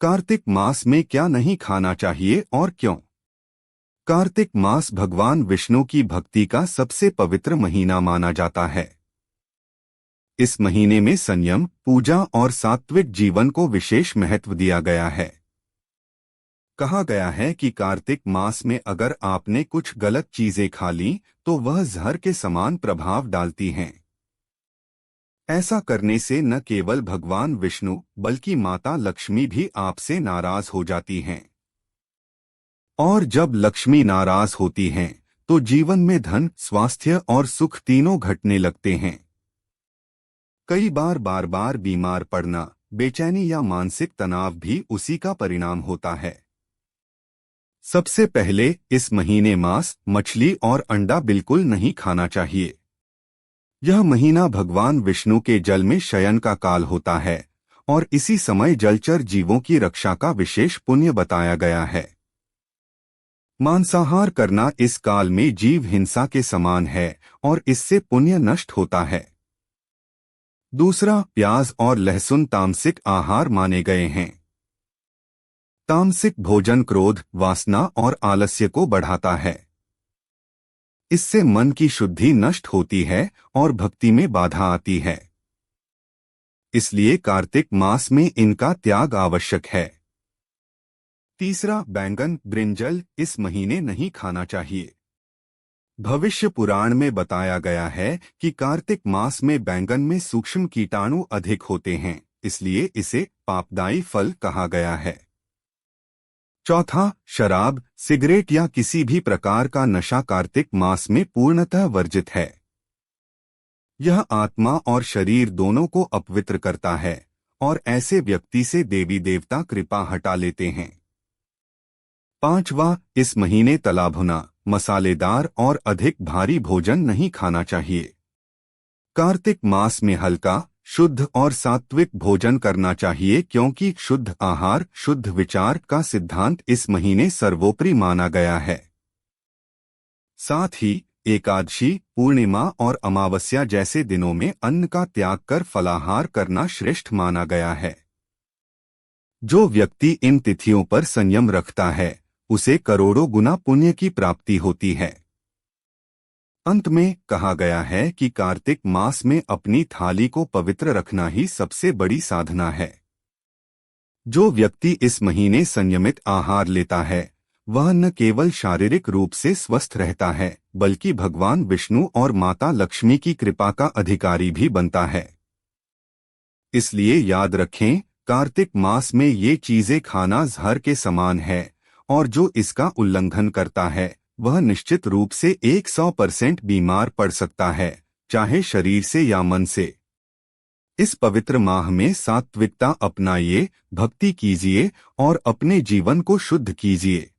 कार्तिक मास में क्या नहीं खाना चाहिए और क्यों? कार्तिक मास भगवान विष्णु की भक्ति का सबसे पवित्र महीना माना जाता है। इस महीने में संयम, पूजा और सात्विक जीवन को विशेष महत्व दिया गया है। कहा गया है कि कार्तिक मास में अगर आपने कुछ गलत चीजें खा ली तो वह जहर के समान प्रभाव डालती हैं। ऐसा करने से न केवल भगवान विष्णु बल्कि माता लक्ष्मी भी आपसे नाराज हो जाती हैं। और जब लक्ष्मी नाराज होती हैं तो जीवन में धन, स्वास्थ्य और सुख तीनों घटने लगते हैं। कई बार बार बीमार पड़ना, बेचैनी या मानसिक तनाव भी उसी का परिणाम होता है। सबसे पहले इस महीने मांस, मछली और अंडा बिल्कुल नहीं खाना चाहिए। यह महीना भगवान विष्णु के जल में शयन का काल होता है और इसी समय जलचर जीवों की रक्षा का विशेष पुण्य बताया गया है। मांसाहार करना इस काल में जीव हिंसा के समान है और इससे पुण्य नष्ट होता है। दूसरा, प्याज और लहसुन तामसिक आहार माने गए हैं। तामसिक भोजन क्रोध, वासना और आलस्य को बढ़ाता है। इससे मन की शुद्धि नष्ट होती है और भक्ति में बाधा आती है। इसलिए कार्तिक मास में इनका त्याग आवश्यक है। तीसरा, बैंगन, ब्रिंजल इस महीने नहीं खाना चाहिए। भविष्य पुराण में बताया गया है कि कार्तिक मास में बैंगन में सूक्ष्म कीटाणु अधिक होते हैं, इसलिए इसे पापदायी फल कहा गया है। चौथा, शराब, सिगरेट या किसी भी प्रकार का नशा कार्तिक मास में पूर्णतः वर्जित है। यह आत्मा और शरीर दोनों को अपवित्र करता है और ऐसे व्यक्ति से देवी देवता कृपा हटा लेते हैं। पांचवा, इस महीने तला भुना, मसालेदार और अधिक भारी भोजन नहीं खाना चाहिए। कार्तिक मास में हल्का, शुद्ध और सात्विक भोजन करना चाहिए क्योंकि शुद्ध आहार, शुद्ध विचार का सिद्धांत इस महीने सर्वोपरि माना गया है। साथ ही एकादशी, पूर्णिमा और अमावस्या जैसे दिनों में अन्न का त्याग कर फलाहार करना श्रेष्ठ माना गया है। जो व्यक्ति इन तिथियों पर संयम रखता है उसे करोड़ों गुना पुण्य की प्राप्ति होती है। अंत में कहा गया है कि कार्तिक मास में अपनी थाली को पवित्र रखना ही सबसे बड़ी साधना है। जो व्यक्ति इस महीने संयमित आहार लेता है वह न केवल शारीरिक रूप से स्वस्थ रहता है बल्कि भगवान विष्णु और माता लक्ष्मी की कृपा का अधिकारी भी बनता है। इसलिए याद रखें, कार्तिक मास में ये चीजें खाना जहर के समान है और जो इसका उल्लंघन करता है वह निश्चित रूप से 100% बीमार पड़ सकता है, चाहे शरीर से या मन से। इस पवित्र माह में सात्विकता अपनाइए, भक्ति कीजिए और अपने जीवन को शुद्ध कीजिए।